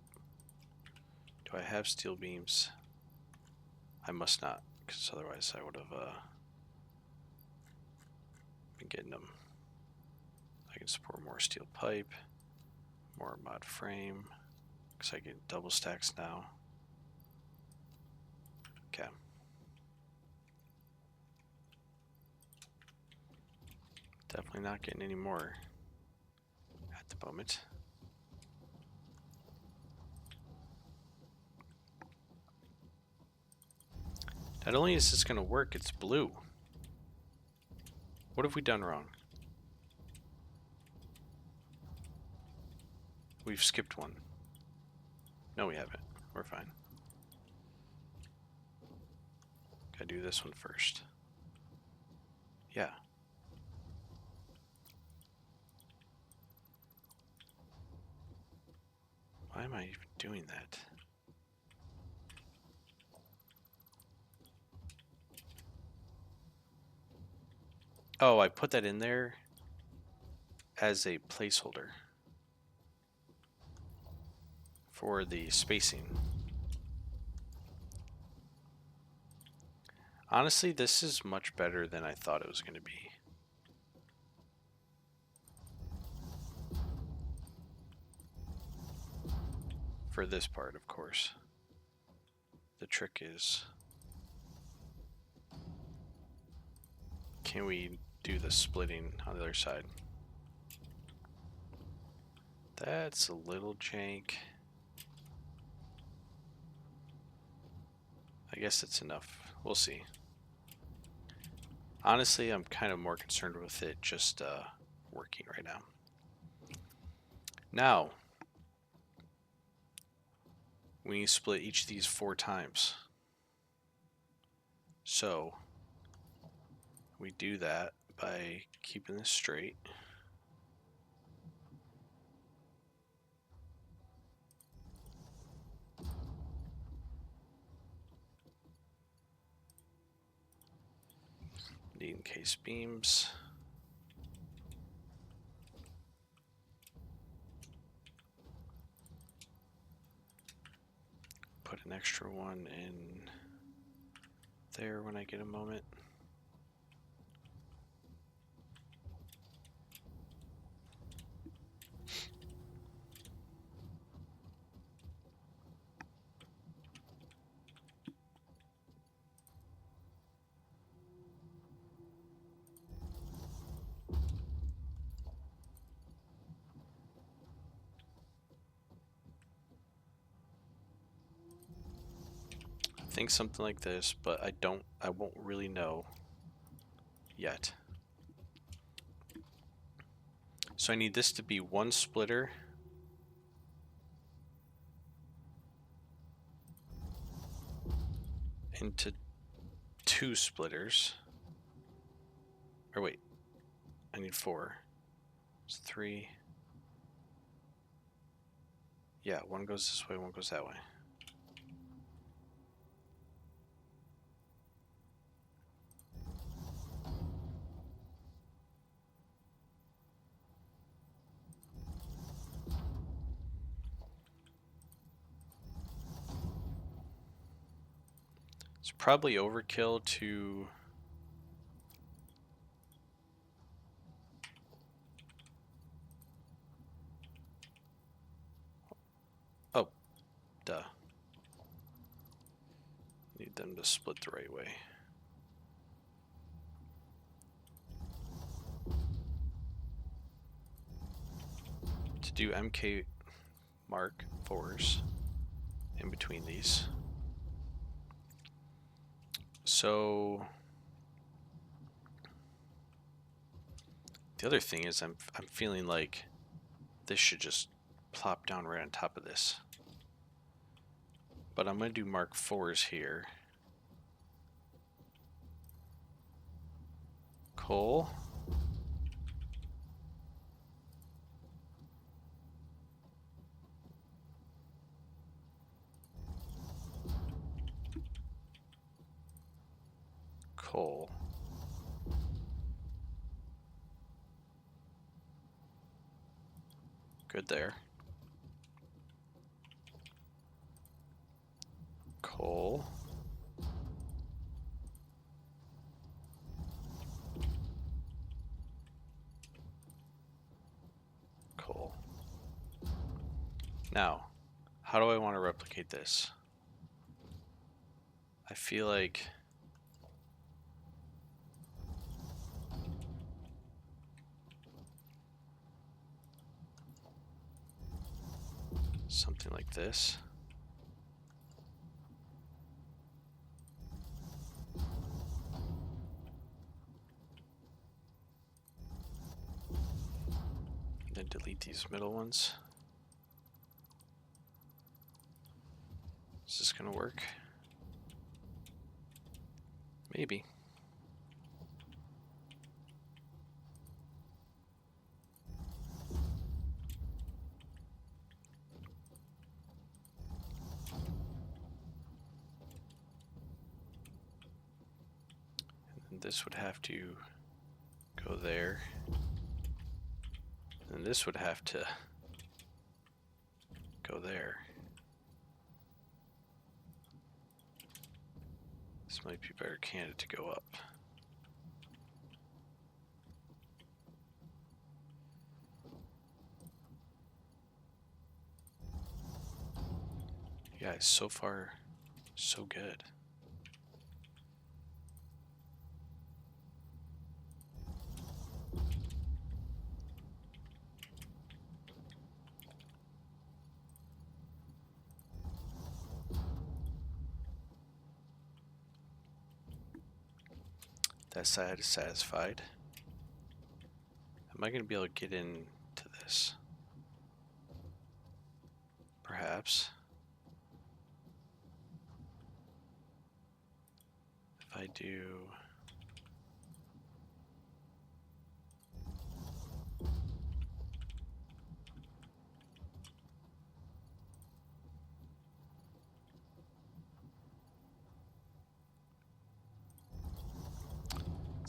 Do I have steel beams? I must not, because otherwise I would have been getting them. I can support more steel pipe, more mod frame, because I get double stacks now. Okay. Definitely not getting any more at the moment. Not only is this going to work, it's blue. What have we done wrong? We've skipped one. No, we haven't. We're fine. Gotta do this one first. Yeah. Why am I even doing that? Oh, I put that in there as a placeholder for the spacing. Honestly, this is much better than I thought it was going to be. For this part, of course. The trick is, can we do the splitting on the other side? That's a little jank. I guess it's enough. We'll see. Honestly, I'm kind of more concerned with it just working right now. Now, we need to split each of these 4 times. So, we do that by keeping this straight. Need encase beams. Put an extra one in there when I get a moment. I think something like this, but I won't really know yet. So I need this to be 1 splitter into 2 splitters. Or wait, I need 4. It's 3. Yeah, one goes this way, one goes that way. It's probably overkill to Duh. Need them to split the right way. To do MK Mark 4s in between these. So the other thing is I'm feeling like this should just plop down right on top of this. But I'm going to do Mark 4s here. Coal. Coal. Good there. Coal. Coal. Now, how do I want to replicate this? I feel like something like this. Then delete these middle ones. Is this gonna work? Maybe. And this would have to go there. And this would have to go there. This might be a better candidate to go up. You guys, so far, so good. That side is satisfied. Am I going to be able to get into this? Perhaps. If I do...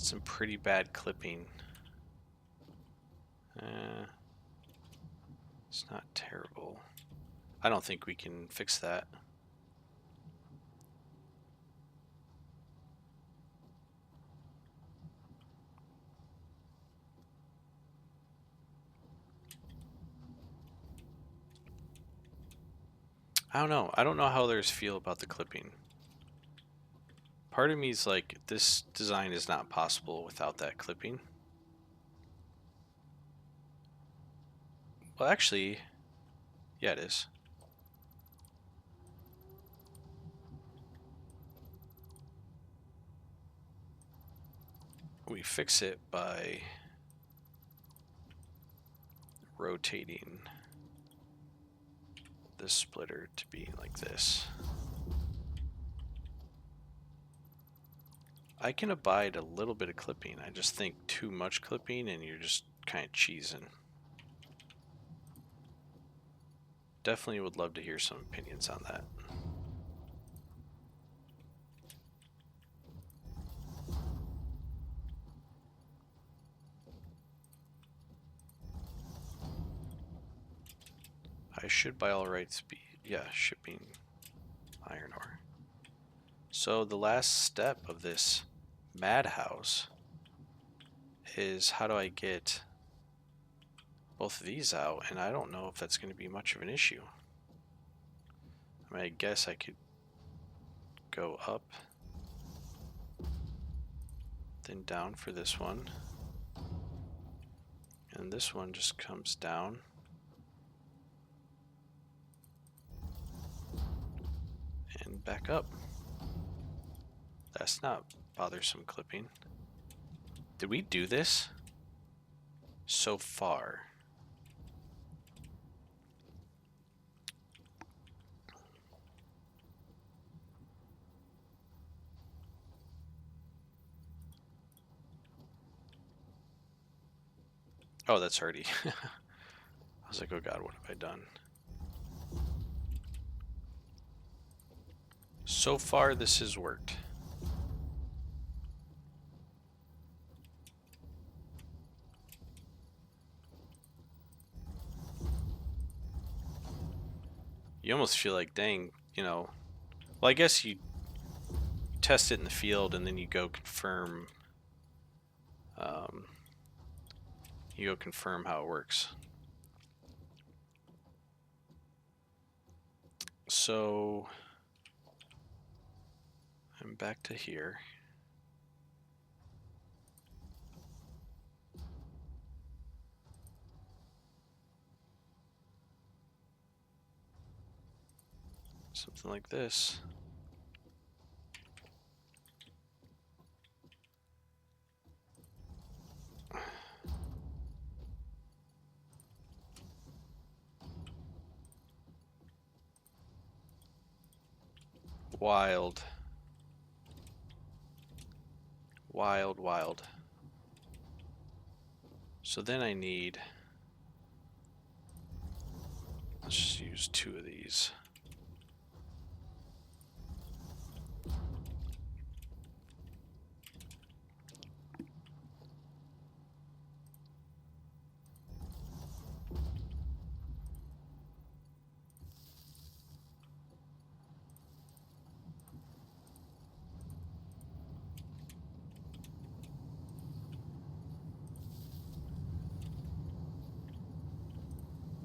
some pretty bad clipping. It's not terrible. I don't think we can fix that. I don't know. I don't know how others feel about the clipping. Part of me is like, this design is not possible without that clipping. Well, actually, yeah, it is. We fix it by rotating this splitter to be like this. I can abide a little bit of clipping. I just think too much clipping and you're just kind of cheesing. Definitely would love to hear some opinions on that. I should by all rights be, yeah, shipping iron ore. So the last step of this madhouse is how do I get both of these out, and I don't know if that's going to be much of an issue. I mean, I guess I could go up, then down for this one. And this one just comes down. And back up. That's not bothersome clipping. Did we do this so far? Oh, that's already. I was like, oh god, what have I done? So far, this has worked. You almost feel like, dang, you know. Well, I guess you test it in the field and then you go confirm. You go confirm how it works. So I'm back to here. Something like this. Wild. Wild, wild. So then I need, let's just use 2 of these.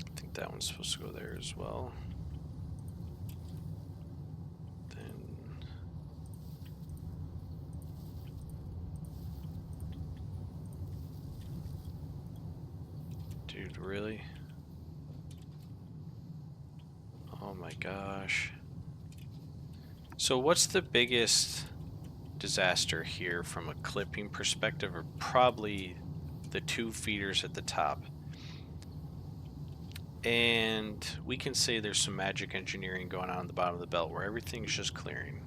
I think that one's supposed to go there as well. Then dude, really? Oh my gosh. So what's the biggest disaster here from a clipping perspective? Or probably the 2 feeders at the top. And we can say there's some magic engineering going on at the bottom of the belt where everything's just clearing.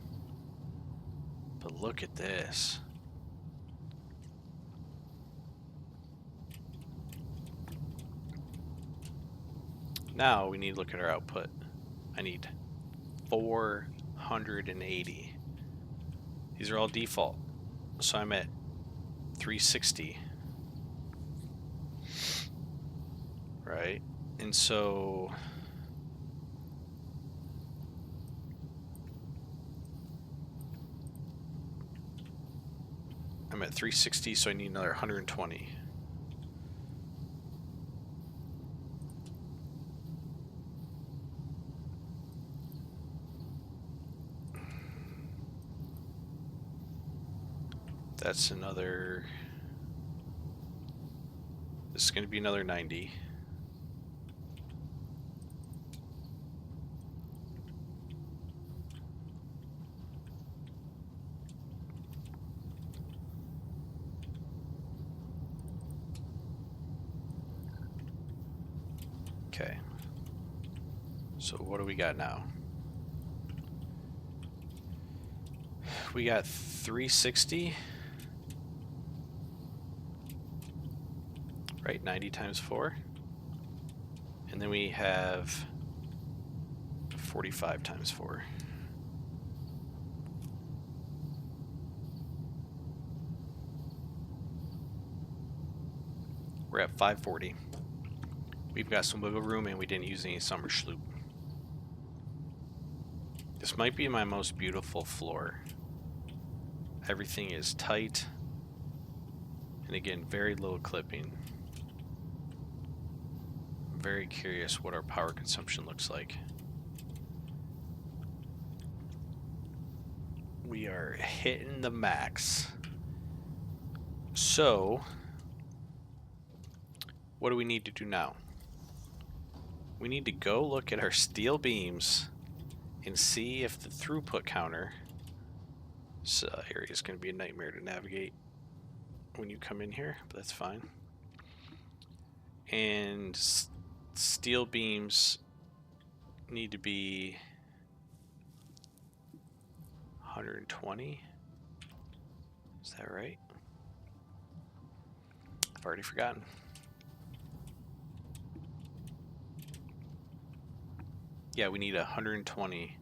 But look at this. Now we need to look at our output. I need 480. These are all default. So I'm at 360. Right? And so I'm at 360, so I need another 120. That's another, this is going to be another 90. Okay. So what do we got now? We got 360. Right, 90 times 4. And then we have 45 times 4. We're at 540. We've got some wiggle room and we didn't use any summer sloop. This might be my most beautiful floor. Everything is tight. And again, very low clipping. I'm very curious what our power consumption looks like. We are hitting the max. So, what do we need to do now? We need to go look at our steel beams and see if the throughput counter. This area is going to be a nightmare to navigate when you come in here, but that's fine. And steel beams need to be 120. Is that right? I've already forgotten. Yeah, we need 120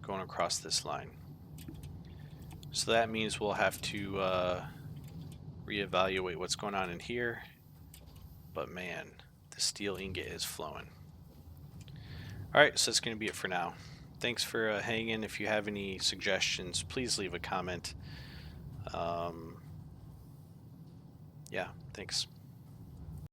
going across this line. So that means we'll have to reevaluate what's going on in here. But man, the steel ingot is flowing. Alright, so that's going to be it for now. Thanks for hanging. If you have any suggestions, please leave a comment. Yeah, thanks.